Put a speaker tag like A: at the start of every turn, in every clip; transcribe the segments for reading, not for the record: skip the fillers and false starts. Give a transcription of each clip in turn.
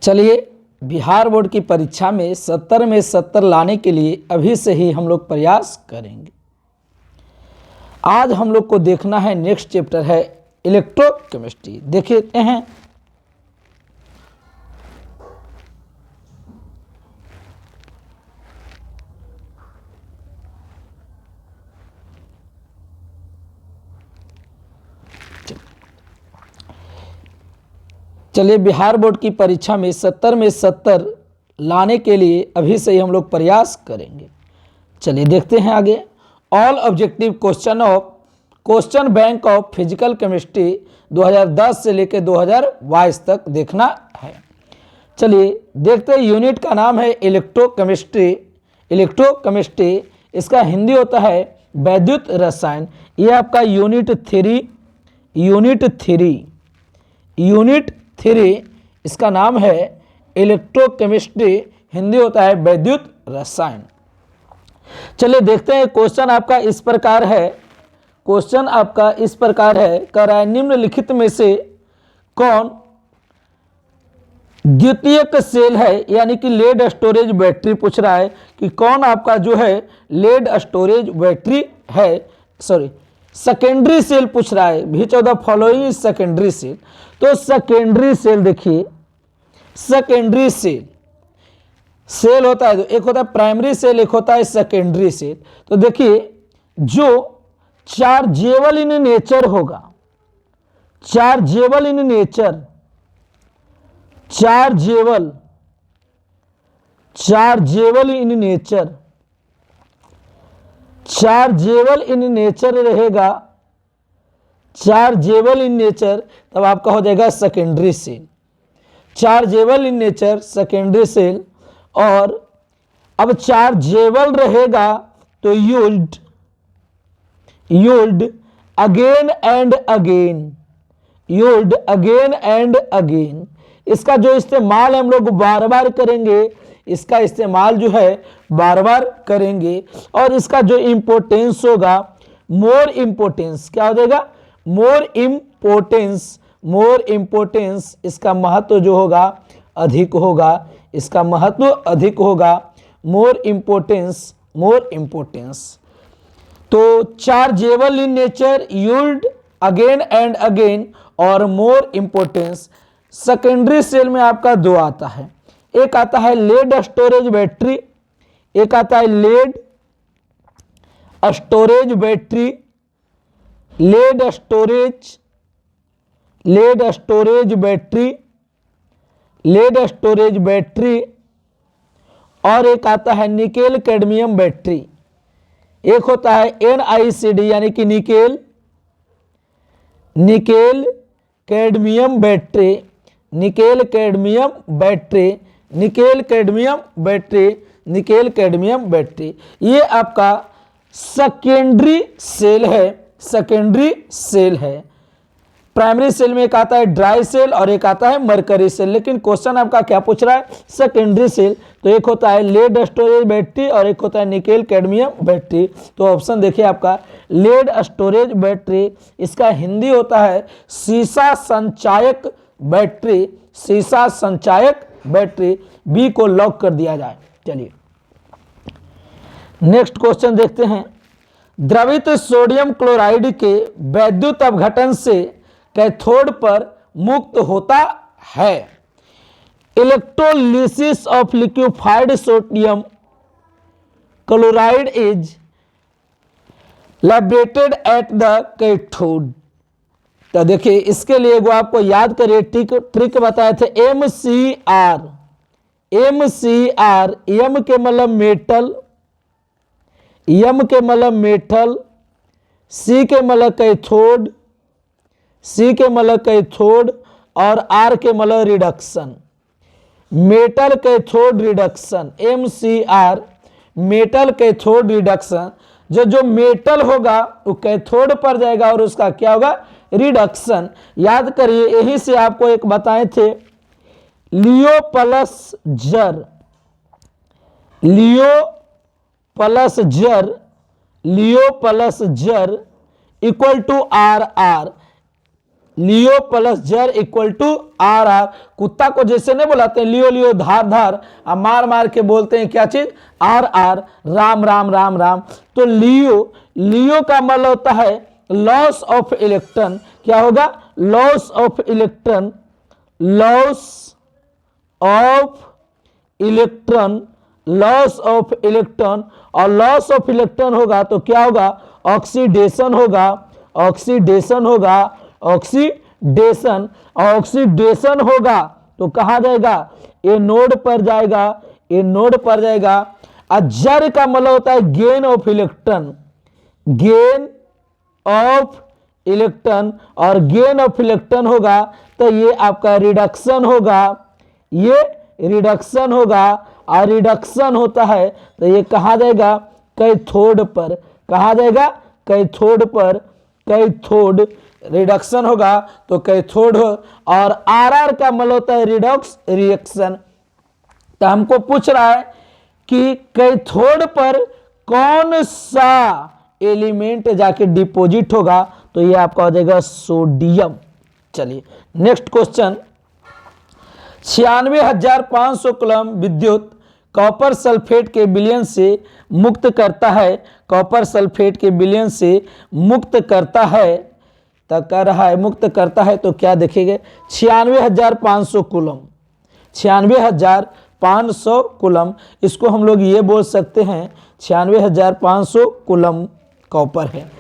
A: चलिए, बिहार बोर्ड की परीक्षा में 70 में 70 लाने के लिए अभी से ही हम लोग प्रयास करेंगे। आज हम लोग को देखना है, नेक्स्ट चैप्टर है इलेक्ट्रोकेमिस्ट्री। देखते हैं चलिए, बिहार बोर्ड की परीक्षा में 70 में 70 लाने के लिए अभी से ही हम लोग प्रयास करेंगे। चलिए देखते हैं आगे। All objective question bank of physical chemistry 2010 से लेकर 2022 तक देखना है। चलिए देखते हैं। यूनिट का नाम है इलेक्ट्रोकेमिस्ट्री। इलेक्ट्रोकेमिस्ट्री इसका हिंदी होता है वैद्युत रसायन। ये आपका यूनिट थ्री इसका नाम है इलेक्ट्रोकेमिस्ट्री, हिंदी होता है वैद्युत रसायन। चलिए देखते हैं। क्वेश्चन आपका इस प्रकार है, कराए निम्नलिखित में से कौन द्वितीयक सेल है, यानी कि लेड स्टोरेज बैटरी पूछ रहा है कि कौन आपका जो है लेड स्टोरेज बैटरी है, सेकेंडरी सेल पूछ रहा है। Which of the following secondary cell. तो सेकेंडरी सेल देखिए, सेकेंडरी सेल होता है, तो एक होता है प्राइमरी सेल, एक होता है सेकेंडरी सेल। तो देखिए, जो चार्जेबल इन नेचर होगा, चार्जेबल इन नेचर रहेगा, चार्जेबल इन नेचर, तब आपका हो जाएगा secondary cell. Chargeable in nature secondary cell. और अब चार्जेबल रहेगा तो यूज्ड अगेन एंड अगेन। इसका जो इस्तेमाल हम लोग बार बार करेंगे, इसका इस्तेमाल जो है बार बार करेंगे। और इसका जो इम्पोर्टेंस होगा, मोर इम्पोर्टेंस, क्या हो जाएगा, मोर इम्पोर्टेंस, इसका महत्व जो होगा अधिक होगा, इसका महत्व अधिक होगा, मोर इम्पोर्टेंस। तो chargeable in nature, used again and again और मोर इम्पोर्टेंस। सेकेंडरी सेल में आपका दो आता है, एक आता है लेड स्टोरेज बैटरी, एक आता है lead storage battery, lead storage battery. और एक आता है निकेल कैडमियम बैटरी। एक होता है NiCd यानी कि निकेल कैडमियम बैटरी। ये आपका सेकेंडरी सेल है। प्राइमरी सेल में एक आता है ड्राई सेल और एक आता है मरकरी सेल। लेकिन क्वेश्चन आपका क्या पूछ रहा है, सेकेंडरी सेल। तो एक होता है लेड स्टोरेज बैटरी और एक होता है निकेल कैडमियम बैटरी। तो ऑप्शन देखिए आपका लेड स्टोरेज बैटरी, इसका हिंदी होता है शीशा संचायक बैटरी। बी को लॉक कर दिया जाए। चलिए नेक्स्ट क्वेश्चन देखते हैं। द्रवित सोडियम क्लोराइड के वैद्युत अपघटन से कैथोड पर मुक्त होता है। Electrolysis of liquefied sodium chloride is liberated at the cathode. तो देखिए, इसके लिए वो आपको याद करिए, ट्रिक बताए थे। MCR, एम के मतलब मेटल, सी के मतलब कैथोड और आर के मतलब reduction, metal cathode reduction. MCR metal cathode reduction. जो मेटल होगा वो कैथोड पर जाएगा और उसका क्या होगा, रिडक्शन। याद करिए, यही से आपको एक बताए थे, LEO plus GER equal to R. LEO plus GER equal to R R. कुत्ता को जैसे नहीं बुलाते हैं लियो लियो धार धार, अब मार मार के बोलते हैं क्या चीज, आर आर, राम राम राम राम। तो लियो, लियो का मतलब होता है लॉस ऑफ इलेक्ट्रॉन। क्या होगा, loss of electron, loss of electron, loss of electron. और लॉस ऑफ इलेक्ट्रॉन होगा तो क्या होगा, ऑक्सीडेशन होगा, ऑक्सीडेशन होगा, ऑक्सीडेशन। ऑक्सीडेशन होगा तो कहाँ जाएगा, ए नोड पर जाएगा, ए नोड पर जाएगा। जर का मतलब होता है gain of electron, gain of electron. और गेन ऑफ इलेक्ट्रॉन होगा तो ये आपका रिडक्शन होगा, ये रिडक्शन होगा। और रिडक्शन होता है तो ये कहाँ जाएगा, कैथोड पर, कहाँ जाएगा, कैथोड पर, कैथोड। रिडक्शन होगा तो कैथोड हो। और आर का मतलब होता है रिडॉक्स रिएक्शन। तो हमको पूछ रहा है कि कैथोड पर कौन सा एलिमेंट जाके डिपॉजिट होगा, तो ये आपका हो जाएगा सोडियम। चलिए नेक्स्ट क्वेश्चन, 96,500 कूलम विद्युत कॉपर सल्फेट के विलयन से मुक्त करता है, कॉपर सल्फेट के विलयन से मुक्त करता है, तो कह रहा है मुक्त करता है तो क्या देखेंगे, 96,500 कूलम, 96,500 कूलम। इसको हम लोग ये बोल सकते हैं 96,500 कूलम कॉपर है।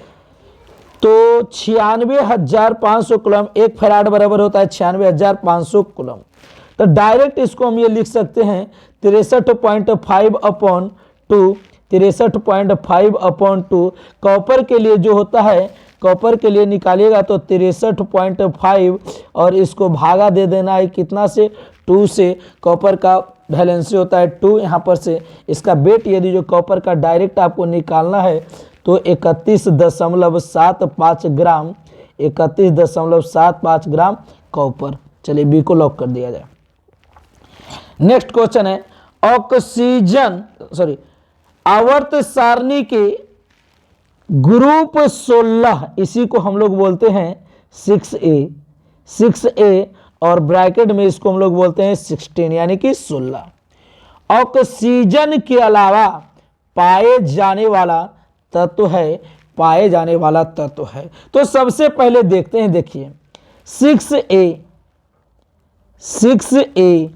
A: तो 96,500 कूलम, 1 फैराड बराबर होता है 96,500 कूलम। तो डायरेक्ट इसको हम ये लिख सकते हैं 63.5/2, 63.5/2। कॉपर के लिए जो होता है, कॉपर के लिए निकालिएगा तो 63.5 और इसको भागा दे देना है कितना से, 2 से। कॉपर का वैलेंसी होता है 2, यहाँ पर से इसका वेट यदि जो कॉपर का डायरेक्ट आपको निकालना है तो 31.75 ग्राम, 31.75 ग्राम कॉपर। चलिए बी को लॉक कर दिया जाए। नेक्स्ट क्वेश्चन है ऑक्सीजन आवर्त सारणी के ग्रुप 16, इसी को हम लोग बोलते हैं 6A, 6A और ब्रैकेट में इसको हम लोग बोलते हैं 16 यानी कि 16। ऑक्सीजन के अलावा पाए जाने वाला तत्व है, पाए जाने वाला तत्व है। तो सबसे पहले देखते हैं, देखिए 6A, 6A,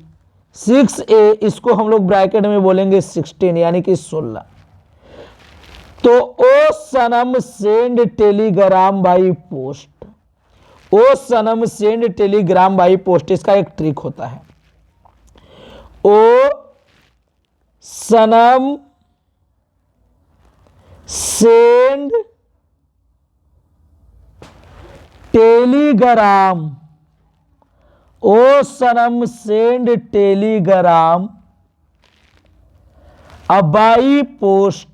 A: 6A इसको हम लोग ब्रैकेट में बोलेंगे 16 यानी कि 16। तो ओ सनम सेंड टेलीग्राम बाई पोस्ट, ओ सनम सेंड टेलीग्राम बाई पोस्ट, इसका एक ट्रिक होता है। ओ सनम सेंड टेलीग्राम, ओ सनम सेंड टेलीग्राम बाई पोस्ट,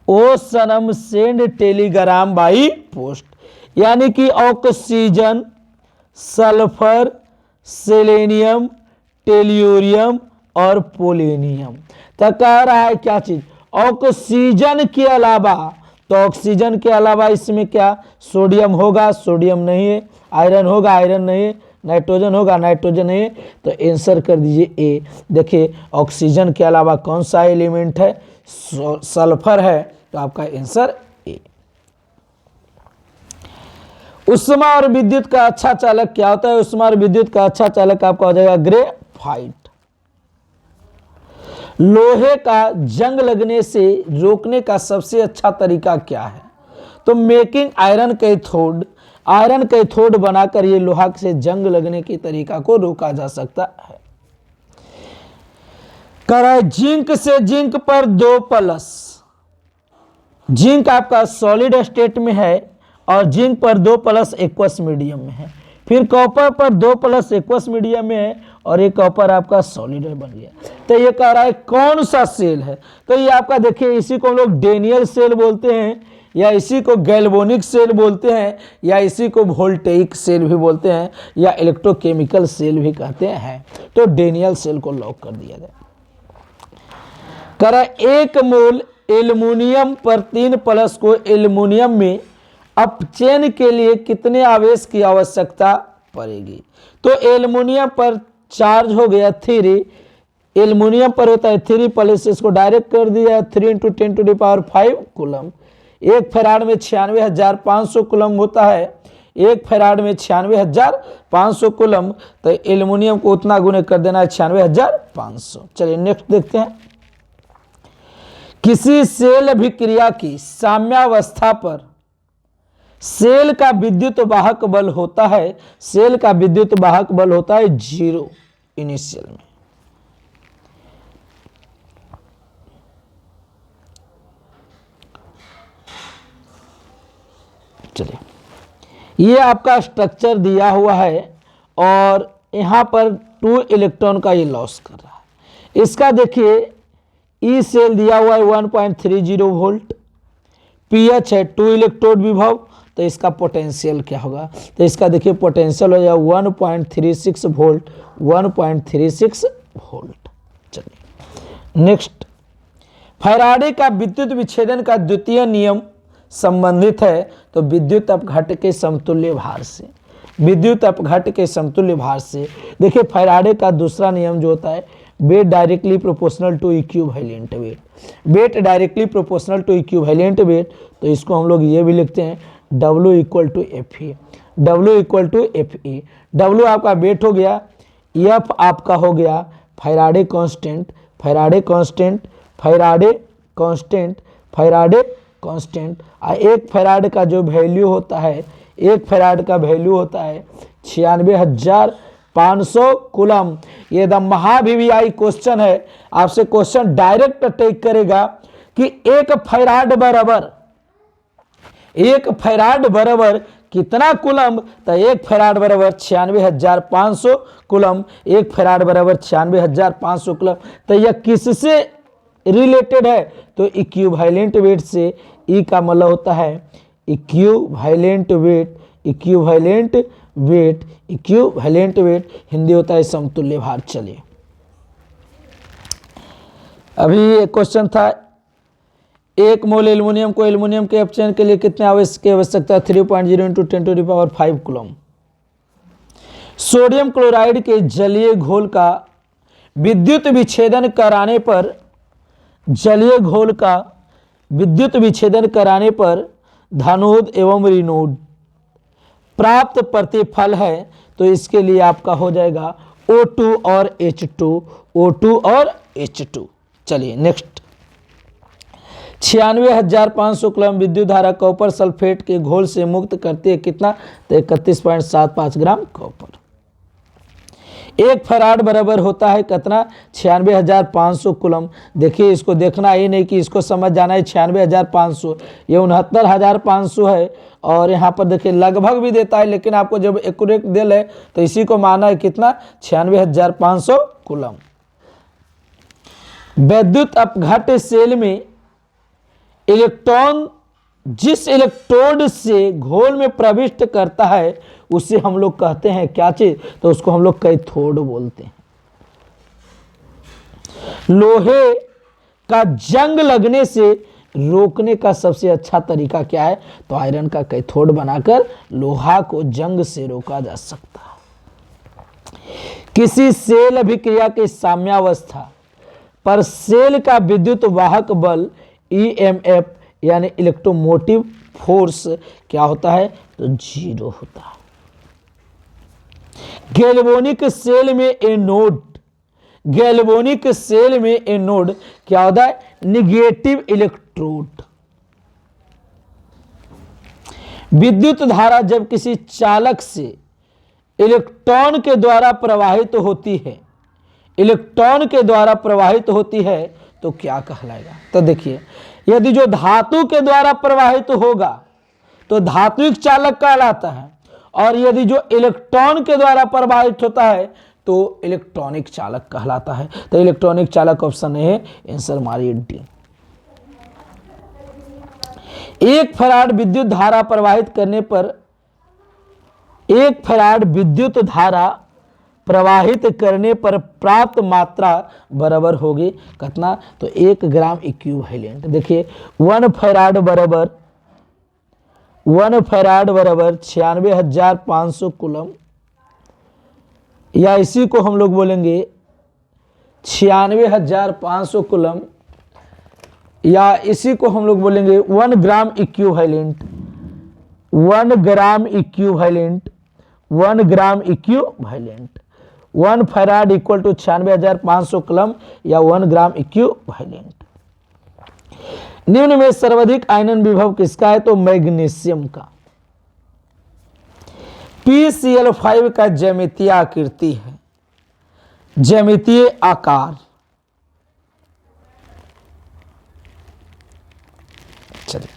A: ओ सनम सेंड टेलीग्राम बाई पोस्ट। यानी कि ऑक्सीजन, सल्फर, सेलेनियम, टेल्यूरियम और पोलेनियम। तो कह रहा है क्या चीज, ऑक्सीजन के अलावा, तो ऑक्सीजन के अलावा इसमें क्या, सोडियम होगा, सोडियम नहीं है, आयरन होगा, आयरन नहीं है, नाइट्रोजन होगा, नाइट्रोजन नहीं है। तो आंसर कर दीजिए ए। देखिए ऑक्सीजन के अलावा कौन सा एलिमेंट है, सल्फर है, तो आपका आंसर ए। उष्मा और विद्युत का अच्छा चालक क्या होता है, उष्मा और विद्युत का अच्छा चालक आपका हो जाएगा ग्रेफाइट। लोहे का जंग लगने से रोकने का सबसे अच्छा तरीका क्या है, तो making iron cathode, iron cathode बनाकर ये लोहा से जंग लगने की तरीका को रोका जा सकता है। कह जिंक से जिंक पर 2+, जिंक आपका सॉलिड स्टेट में है और जिंक पर 2+ एक्वस मीडियम में है। फिर कॉपर पर 2+ एक्वस मीडियम में है और ये कॉपर आपका सॉलिड बन गया। तो ये कह रहा है कौन सा सेल है, तो ये आपका देखिए इसी को हम लोग डेनियल सेल बोलते हैं, या इसी को गैल्वेनिक सेल बोलते हैं, या इसी को वोल्टेइक सेल भी बोलते हैं, या इलेक्ट्रोकेमिकल सेल भी कहते हैं। तो डेनियल सेल को लॉक कर दिया जाए। कह रहा 1 मोल एल्युमिनियम पर 3+ को एल्युमिनियम में अपचयन के लिए कितने आवेश की आवश्यकता पड़ेगी? तो एल्युमिनियम पर चार्ज हो गया 3, एल्युमिनियम पर होता है 3 प्लस, इसको डायरेक्ट कर दिया 3 × 10⁵ कूलम। 1 फैराड में 96,500 कूलम होता है, 1 फैराड में 96,500 कूलम, तो एल्युमिनियम को उतना गुने कर देना है 96,500। चलिए नेक्स्ट देखते हैं। किसी सेल अभिक्रिया की साम्यावस्था पर सेल का विद्युत वाहक बल होता है, सेल का विद्युत वाहक बल होता है 0 इनिशियल में। चलिए ये आपका स्ट्रक्चर दिया हुआ है और यहां पर 2 इलेक्ट्रॉन का ये लॉस कर रहा है। इसका देखिए ई सेल दिया हुआ है 1.30 वोल्ट, पीएच है 2 इलेक्ट्रोड विभव, तो इसका पोटेंशियल क्या होगा? तो इसका देखिए पोटेंशियल हो जाएगा 1.36 वोल्ट, 1.36 वोल्ट। चलिए नेक्स्ट, फैराडे का विद्युत विच्छेदन का द्वितीय नियम संबंधित है तो विद्युत अपघट के समतुल्य भार से, विद्युत अपघट के समतुल्य भार से। देखिए फैराडे का दूसरा नियम जो होता है weight directly proportional to equivalent weight, weight directly proportional to equivalent weight, तो इसको हम लोग ये भी लिखते हैं W = Fe, W = Fe। W आपका वेट हो गया, F आपका हो गया Faraday constant, Faraday constant, Faraday constant, Faraday constant. 1 farad का जो वैल्यू होता है, 1 फैराड का वैल्यू होता है 96,500 कूलम। ये द महावीवीआई क्वेश्चन है, आपसे क्वेश्चन डायरेक्ट अटैक करेगा कि 1 फैराड बराबर, 1 फैराड बराबर कितना कूलम? तो 1 फैराड बराबर 96,500 कूलम, 1 फैराड बराबर 96,500 कूलम। तो यह किससे रिलेटेड है? तो इक्विवेलेंट वेट से। ई का मतलब होता है equivalent weight, equivalent weight, equivalent weight Hindi होता है समतुल्य भार। चलिए अभी एक क्वेश्चन था, 1 मोल एल्युमिनियम को एल्युमिनियम के अपचयन के लिए कितने आवेश की आवश्यकता? 3.0 × 10⁵ कूलम। सोडियम क्लोराइड के जलीय घोल का विद्युत विच्छेदन कराने पर, जलीय घोल का विद्युत विच्छेदन कराने पर धनोद एवं ऋणोद प्राप्त प्रतिफल है, तो इसके लिए आपका हो जाएगा O2 और H2, O2 और H2। चलिए नेक्स्ट, 96,500 कूलम विद्युत धारा कॉपर सल्फेट के घोल से मुक्त करती है कितना? तो 31.75 ग्राम कॉपर। 1 फैराड बराबर होता है कितना? 96,500 कूलम। देखिए इसको देखना ही नहीं कि इसको समझ जाना है 96,500, ये 69,500 है, और यहाँ पर देखिए लगभग भी देता है, लेकिन आपको जब एक्यूरेट दे ले तो इसी को माना है कितना? 96,500 कूलम। विद्युत अपघट सेल में इलेक्ट्रॉन जिस इलेक्ट्रोड से घोल में प्रविष्ट करता है उसे हम लोग कहते हैं क्या चीज? तो उसको हम लोग कैथोड बोलते हैं। लोहे का जंग लगने से रोकने का सबसे अच्छा तरीका क्या है? तो आयरन का कैथोड बनाकर लोहा को जंग से रोका जा सकता है। किसी सेल अभिक्रिया की साम्यावस्था पर सेल का विद्युत वाहक बल EMF यानी इलेक्ट्रोमोटिव फोर्स क्या होता है? तो 0 होता है। गैल्वेनिक सेल में एनोड, गैल्वेनिक सेल में एनोड क्या होता है? Negative electrode. विद्युत धारा जब किसी चालक से इलेक्ट्रॉन के द्वारा प्रवाहित होती है, इलेक्ट्रॉन के द्वारा प्रवाहित होती है तो क्या कहलाएगा? तो देखिए यदि जो धातु के द्वारा प्रवाहित होगा तो धात्विक चालक कहलाता है, और यदि जो इलेक्ट्रॉन के द्वारा प्रवाहित होता है तो इलेक्ट्रॉनिक चालक कहलाता है। तो इलेक्ट्रॉनिक चालक ऑप्शन है, आंसर मारिए डी। 1 फैराड विद्युत धारा प्रवाहित करने पर, 1 फैराड विद्युत धारा प्रवाहित करने पर प्राप्त मात्रा बराबर होगी कितना? तो 1 ग्राम इक्विवेलेंट। देखिए 1 फैराड बराबर 1 फैराड बराबर 96,500 कूलम, या इसी को हम लोग बोलेंगे 96,500 कूलम, या इसी को हम लोग बोलेंगे 1 gram equivalent, 1 gram equivalent, 1 gram equivalent. 1 faraday equal to 96,500 coulomb या 1 ग्राम इक्विवेलेंट। निम्न में सर्वाधिक आयनन विभव किसका है? तो मैग्नीशियम का। PCl5 का ज्यामितीय आकृति है, ज्यामितीय आकार। चलिए,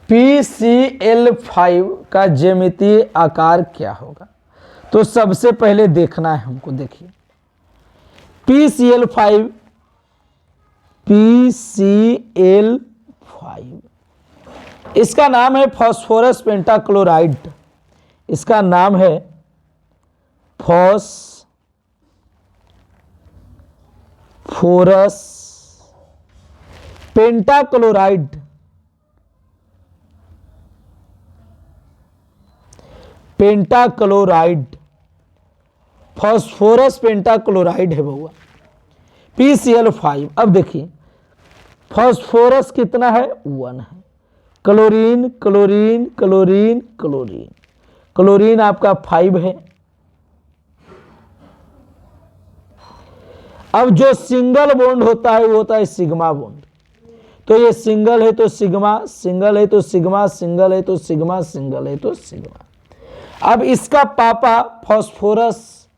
A: PCl5 का ज्यामितीय आकार क्या होगा? तो सबसे पहले देखना है हमको। देखिए PCl5 इसका नाम है फास्फोरस पेंटाक्लोराइड। इसका नाम है phosphorus pentachloride. Pentachloride, phosphorus pentachloride है बउआ, PCl5। अब देखिए फास्फोरस कितना है? 1 है। Chlorine chlorine chlorine chlorine, chlorine आपका 5 है। अब जो सिंगल बॉन्ड होता है वो होता है सिग्मा बॉन्ड। तो ये सिंगल है तो सिग्मा, सिंगल है तो सिग्मा, सिंगल है तो सिग्मा, सिंगल है तो सिग्मा। अब इसका पापा, फास्फोरस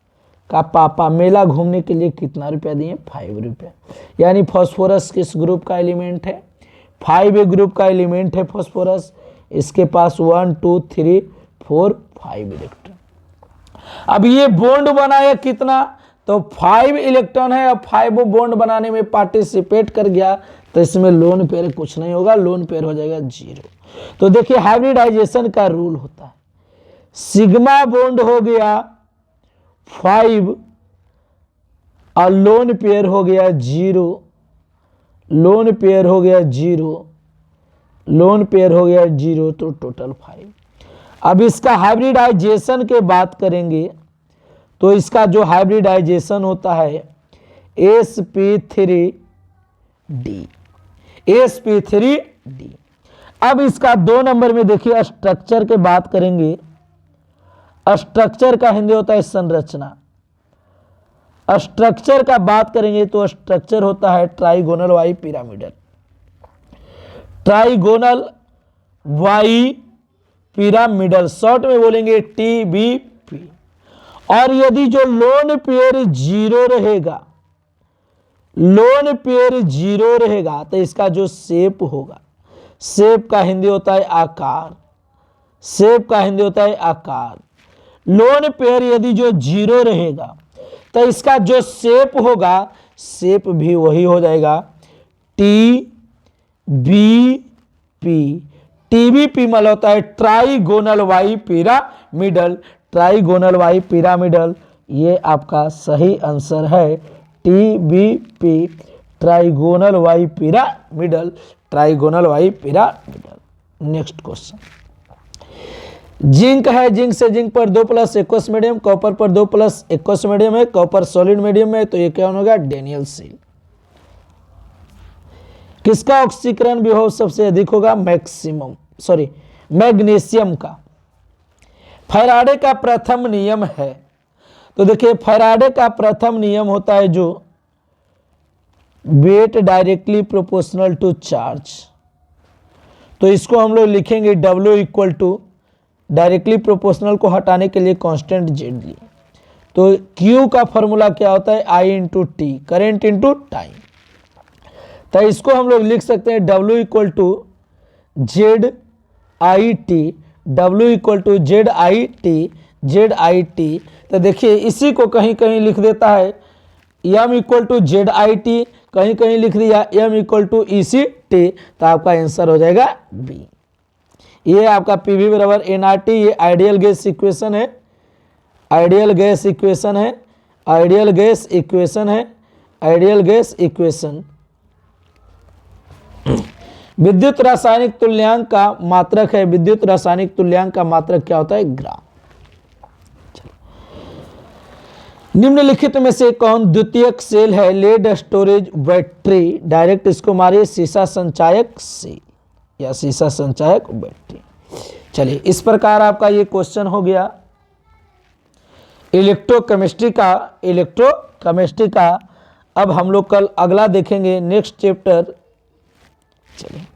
A: का पापा मेला घूमने के लिए कितना रुपया दिए? 5 रुपया। यानी फास्फोरस किस ग्रुप का एलिमेंट है? 5 ग्रुप का एलिमेंट है फास्फोरस। इसके पास 1 2 3 4 5 इलेक्ट्रॉन। अब ये बॉन्ड बनाया कितना? तो 5 इलेक्ट्रॉन है। अब 5 बॉन्ड बनाने में पार्टिसिपेट कर गया तो इसमें लोन पेयर कुछ नहीं होगा, लोन पेयर हो जाएगा 0। तो देखिए हाइब्रिडाइजेशन का रूल होता है, सिग्मा बॉन्ड हो गया 5 और लोन पेयर हो गया 0, लोन पेयर हो गया 0, लोन पेयर हो गया 0, तो टोटल 5। अब इसका हाइब्रिडाइजेशन के बात करेंगे तो इसका जो हाइब्रिडाइजेशन होता है sp3d, sp3d। अब इसका 2 नंबर में देखिए स्ट्रक्चर के बात करेंगे। स्ट्रक्चर का हिंदी होता है संरचना। स्ट्रक्चर का बात करेंगे तो स्ट्रक्चर होता है trigonal bipyramidal, trigonal bipyramidal, short में बोलेंगे TBP। और यदि जो लोन पेयर 0 रहेगा, लोन पेयर 0 रहेगा तो इसका जो शेप होगा, शेप का हिंदी होता है आकार, शेप का हिंदी होता है आकार। लोन पेयर यदि जो 0 रहेगा तो इसका जो शेप होगा, शेप भी वही हो जाएगा TBP। TBP मतलब होता है trigonal bipyramidal, trigonal bipyramidal. ये आपका सही आंसर है TBP, trigonal bipyramidal, trigonal bipyramidal. Next question, zinc है, जिंक से जिंक पर 2+ एक्वस मीडियम, कॉपर पर 2+ एक्वस मीडियम है, कॉपर सॉलिड मीडियम में, तो ये क्या होगा? Daniell cell. किसका ऑक्सीकरण विभव सबसे अधिक होगा? मैग्नीशियम का। फैराडे का प्रथम नियम है, तो देखिए फैराडे का प्रथम नियम होता है जो weight directly proportional to charge. तो इसको हम लोग लिखेंगे W equal to, directly proportional को हटाने के लिए कांस्टेंट Z लिए, तो Q का फॉर्मूला क्या होता है? I into T, current into time. तो इसको हम लोग लिख सकते हैं W equal to ZIT, W equal to ZIT। तो देखिए इसी को कहीं कहीं लिख देता है M इक्वल टू ZIT, कहीं कहीं लिख दिया M इक्वल टू ECT, तो आपका आंसर हो जाएगा B। ये आपका PV बराबर nRT, ये आइडियल गैस इक्वेशन है, आइडियल गैस इक्वेशन है, आइडियल गैस इक्वेशन है, आइडियल गैस इक्वेशन। विद्युत रासायनिक तुल्यांक का मात्रक है, विद्युत रासायनिक तुल्यांक का मात्रक क्या होता है? ग्राम। निम्नलिखित में से कौन द्वितीयक सेल है? Lead storage battery. डायरेक्ट इसको मारिए, शीशा संचायक सेल या शीशा संचायक बैटरी। चलिए, इस प्रकार आपका ये क्वेश्चन हो गया इलेक्ट्रोकेमिस्ट्री का। अब हम लोग कल अगला देखेंगे, नेक्स्ट चैप्टर। चलिए।